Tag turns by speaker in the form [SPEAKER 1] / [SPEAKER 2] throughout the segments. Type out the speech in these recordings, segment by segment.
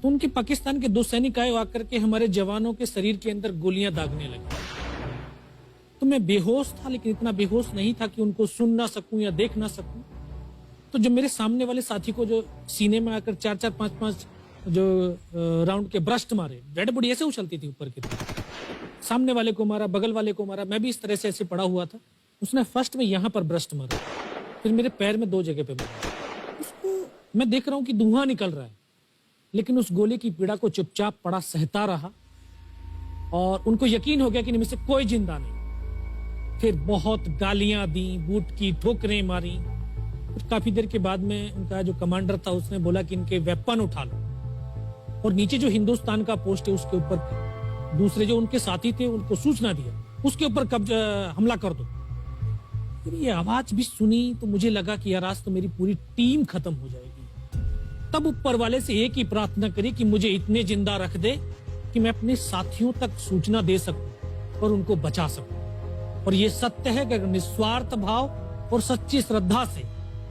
[SPEAKER 1] तो उनके पाकिस्तान के 2 सैनिक आए आकर के हमारे जवानों के शरीर के अंदर गोलियां दागने लगे। तो मैं बेहोश था, लेकिन इतना बेहोश नहीं था कि उनको सुन ना सकूं या देख ना सकूं। तो जब मेरे सामने वाले साथी को जो सीने में आकर 4-4, 5-5 जो राउंड के ब्रस्ट मारे, डेड बॉडी ऐसे उछलती थी ऊपर की तरफ, सामने वाले को मारा, बगल वाले को मारा, मैं भी इस तरह से ऐसे पड़ा हुआ था। उसने फर्स्ट में यहाँ पर ब्रस्ट मारा, फिर मेरे पैर में 2 जगह पे मारा। उसको मैं देख रहा हूँ कि धुआं निकल रहा है, लेकिन उस गोली की पीड़ा को चुपचाप पड़ा सहता रहा और उनको यकीन हो गया कि इनमें से कोई जिंदा नहीं। फिर बहुत गालियां दी, बूट की ठोकरें मारी। फिर काफी देर के बाद में उनका जो कमांडर था उसने बोला कि इनके वेपन उठा लो, और नीचे जो हिंदुस्तान का पोस्ट है उसके ऊपर दूसरे जो उनके साथी थे उनको सूचना दिया, उसके ऊपर कब्जा हमला कर दो। फिर ये आवाज भी सुनी तो मुझे लगा कि यार आज तो मेरी पूरी टीम खत्म हो जाएगी। तब ऊपर वाले से एक ही प्रार्थना करी कि मुझे इतने जिंदा रख दे कि मैं अपने साथियों तक सूचना दे सकूं और उनको बचा सकूं। और ये सत्य है कि अगर निस्वार्थ भाव और सच्ची श्रद्धा से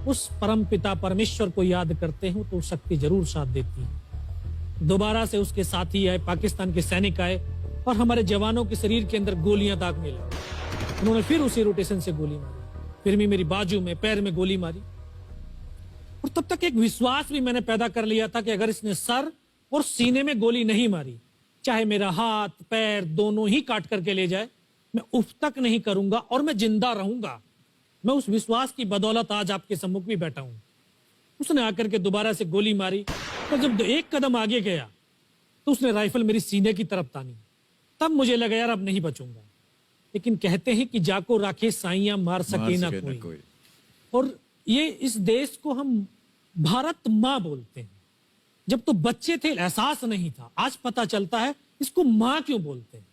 [SPEAKER 1] उस परम पिता परमेश्वर को याद करते हो तो शक्ति जरूर साथ देती है। दोबारा से उसके साथी आए, पाकिस्तान के सैनिक आए और हमारे जवानों के शरीर के अंदर गोलियां दागने लगे। उन्होंने फिर उसी रोटेशन से गोली मारी, फिर भी मेरी बाजू में, पैर में गोली मारी। और तब तक एक विश्वास भी मैंने पैदा कर लिया था कि अगर इसने सर और सीने में गोली नहीं मारी, चाहे मेरा हाथ पैर दोनों ही काट करके ले जाए, मैं उफ तक नहीं करूंगा और मैं जिंदा रहूंगा। मैं उस विश्वास की बदौलत आज आपके सम्मुख भी बैठा हूं। उसने आकर के दोबारा से गोली मारी, और जब एक कदम आगे गया तो उसने राइफल मेरी सीने की तरफ तानी। तब मुझे लगा यार अब नहीं बचूंगा। लेकिन कहते हैं कि जाको राखे साइयां मार सके ना कोई। और ये इस देश को हम भारत माँ बोलते हैं। जब तो बच्चे थे एहसास नहीं था, आज पता चलता है इसको माँ क्यों बोलते हैं,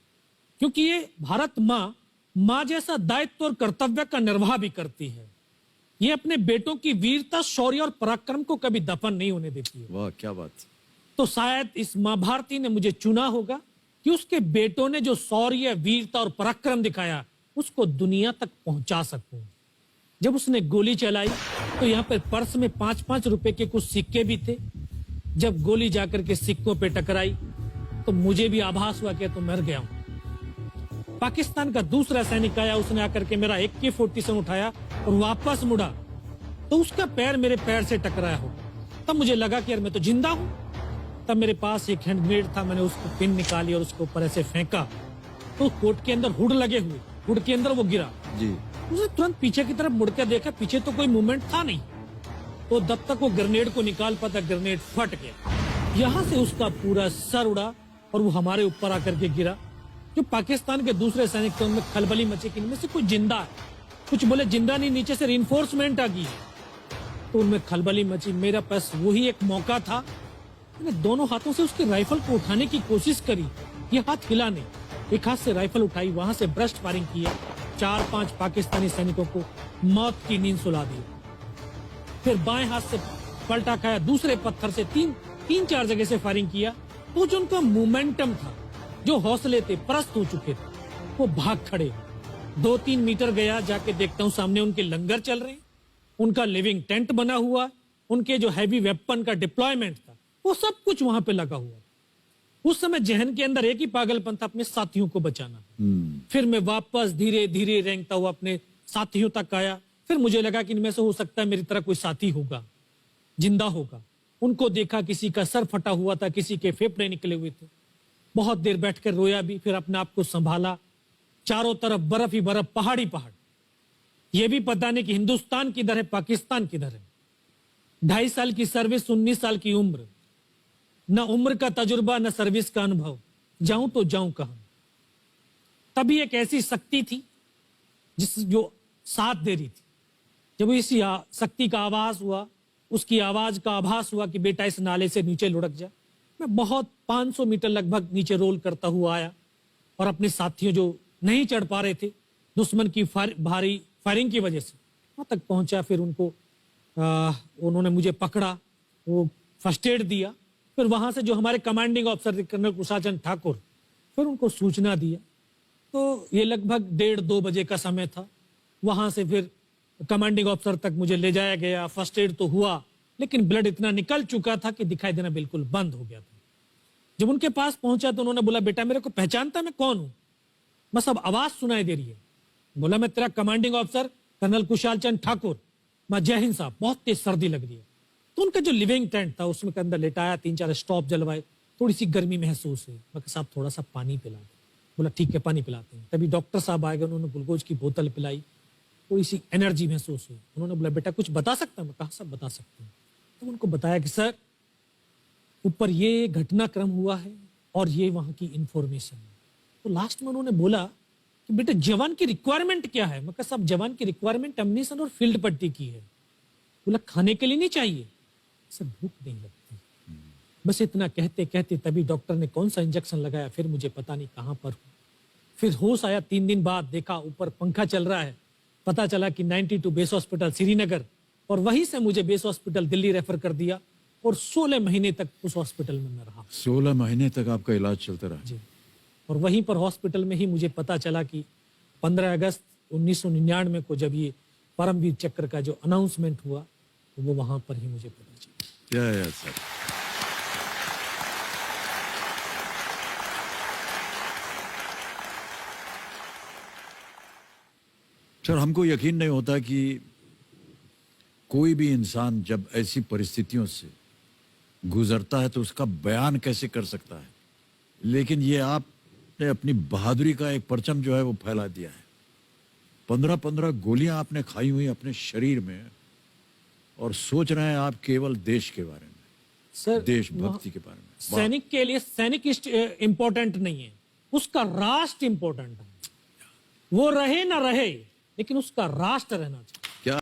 [SPEAKER 1] क्योंकि ये भारत माँ जैसा दायित्व और कर्तव्य का निर्वाह भी करती है। ये अपने बेटों की वीरता, शौर्य और पराक्रम को कभी दफन नहीं होने देती है।
[SPEAKER 2] वाह क्या बात।
[SPEAKER 1] तो शायद इस माँ भारती ने मुझे चुना होगा कि उसके बेटों ने जो शौर्य, वीरता और पराक्रम दिखाया उसको दुनिया तक पहुंचा सकूं। जब उसने गोली चलाई तो यहाँ पर पर्स में 5-5 रुपए के कुछ सिक्के भी थे। जब गोली जाकर के सिक्कों पे टकराई तो मुझे भी आभास हुआ कि तो मर गया हूं। पाकिस्तान का दूसरा सैनिक आया, उसने आकर के मेरा AK-47 उठाया और वापस मुड़ा तो उसका पैर मेरे पैर से टकराया हो। तब मुझे लगा कि यार मैं तो जिंदा हूं। तब मेरे पास एक हैंड ग्रेनेड था, मैंने उसको पिन निकाली और उसके ऊपर ऐसे फेंका तो कोट के अंदर हुड लगे हुए, हुड के अंदर वो गिरा
[SPEAKER 2] जी।
[SPEAKER 1] उसने तुरंत पीछे की तरफ मुड़कर देखा, पीछे तो कोई मूवमेंट था नहीं। तो जब तक वो ग्रेनेड को निकाल पाता ग्रेनेड फट गया। यहाँ से उसका पूरा सर उड़ा और वो हमारे ऊपर आकर के गिरा। जो पाकिस्तान के दूसरे सैनिक थे उनमें खलबली मची कि इनमें से कोई जिंदा है, कुछ बोले जिंदा नहीं, नीचे से रिइंफोर्समेंट आ गई। तो उनमें खलबली मची। मेरा पास वही एक मौका था, मैंने दोनों हाथों से उसकी राइफल को उठाने की कोशिश करी, ये हाथ हिला नहीं। एक हाथ से राइफल उठाई, वहां से ब्रस्ट फायरिंग किया, 4-5 पाकिस्तानी सैनिकों को मौत की नींद सुला दी। फिर बाएं हाथ से पलटा खाया, दूसरे पत्थर से 3-4 जगह से फायरिंग किया। तो जो उनका मोमेंटम था, जो हौसले थे, परस्त हो चुके थे, वो भाग खड़े। 2-3 मीटर गया, जाके देखता हूँ सामने उनके लंगर चल रहे हैं, उनका लिविंग टेंट बना हुआ, उनके जो हैवी वेपन का डिप्लॉयमेंट था वो सब कुछ वहां पे लगा हुआ। उस समय जहन के अंदर एक ही पागलपन था, अपने साथियों को बचाना। फिर मैं वापस धीरे धीरे रेंगता हुआ अपने साथियों तक आया। फिर मुझे लगा कि इनमें से हो सकता है मेरी तरह कोई साथी होगा, जिंदा होगा। उनको देखा, किसी का सर फटा हुआ था, किसी के फेफड़े निकले हुए थे। बहुत देर बैठकर रोया भी, फिर अपने आप को संभाला। चारों तरफ बर्फ ही बर्फ, पहाड़ी पहाड़। यह भी पता नहीं कि हिंदुस्तान किधर है, पाकिस्तान किधर है। 2.5 साल की सर्विस, 19 साल की उम्र, न उम्र का तजुर्बा न सर्विस का अनुभव, जाऊं तो जाऊं कहां। तभी एक ऐसी शक्ति थी जो साथ दे रही थी। जब इसी शक्ति का आवाज हुआ, उसकी आवाज का आभास हुआ कि बेटा इस नाले से नीचे लुढ़क जा, मैं बहुत 500 मीटर लगभग नीचे रोल करता हुआ आया और अपने साथियों जो नहीं चढ़ पा रहे थे दुश्मन की भारी फायरिंग की वजह से, वहां तक पहुंचा। फिर उन्होंने मुझे पकड़ा, वो फर्स्ट एड दिया। फिर वहां से जो हमारे कमांडिंग ऑफिसर थे कर्नल कुशाचंद ठाकुर, फिर उनको सूचना दिया। तो ये लगभग 1:30-2 बजे का समय था। वहां से फिर कमांडिंग ऑफिसर तक मुझे ले जाया गया। फर्स्ट एड तो हुआ, लेकिन ब्लड इतना निकल चुका था कि दिखाई देना बिल्कुल बंद हो गया था। जब उनके पास पहुंचा तो उन्होंने बोला, बेटा मेरे को पहचानता मैं कौन हूं? बस अब आवाज सुनाई दे रही है। बोला, मैं तेरा commanding officer colonel Kushal Chand Thakur. मैं, जय हिंद साहब, बहुत तेज सर्दी लग रही है। तो उनका जो लिविंग टेंट था उसमें के अंदर लेटाया, 3-4 स्टॉप जलवाए, थोड़ी सी गर्मी महसूस हुई। मैं कहा, साहब थोड़ा सा पानी पिला दो। बोला, ठीक है पानी पिलाते हैं। तभी डॉक्टर साहब आ गए, उन्होंने ग्लूकोज की बोतल पिलाई, थोड़ी सी एनर्जी महसूस हुई। उन्होंने बोला, बेटा कुछ बता सकता? मैं कहा, सब बता सकते हैं। तो उनको बताया कि सर ऊपर ये घटनाक्रम हुआ है और ये वहां की इंफॉर्मेशन है। तो लास्ट में उन्होंने बोला कि बेटा जवान की रिक्वायरमेंट क्या है? मैं कहा, साहब जवान की रिक्वायरमेंट एम्युनिशन और फील्ड पट्टी की है। बोला, खाने के लिए नहीं चाहिए? सर भूख नहीं लगती। बस इतना कहते कहते तभी डॉक्टर ने कौन सा इंजेक्शन लगाया, फिर मुझे पता नहीं कहां पर हूं। फिर होश आया 3 दिन बाद, देखा ऊपर पंखा चल रहा है। पता चला कि 92 बेस हॉस्पिटल श्रीनगर, और वहीं से मुझे बेस हॉस्पिटल दिल्ली रेफर कर दिया और 16 महीने तक उस हॉस्पिटल में मैं रहा।
[SPEAKER 2] 16 महीने तक आपका इलाज चलता रहा?
[SPEAKER 1] जी। और वहीं पर हॉस्पिटल में ही मुझे पता चला कि 15 अगस्त 1999 को जब ये परमवीर चक्र का जो अनाउंसमेंट हुआ, तो वो वहां पर ही मुझे पता चला।
[SPEAKER 2] या सर। सर हमको यकीन नहीं होता कि कोई भी इंसान जब ऐसी परिस्थितियों से गुजरता है तो उसका बयान कैसे कर सकता है, लेकिन ये आपने अपनी बहादुरी का एक परचम जो है वो फैला दिया है। 15-15 गोलियां आपने खाई हुई अपने शरीर में, और सोच रहे हैं आप केवल देश के बारे में,
[SPEAKER 1] सर
[SPEAKER 2] देशभक्ति के बारे में।
[SPEAKER 1] सैनिक के लिए सैनिक इंपॉर्टेंट नहीं है, उसका राष्ट्र इंपॉर्टेंट है। वो रहे ना रहे, लेकिन उसका राष्ट्र रहना चाहिए।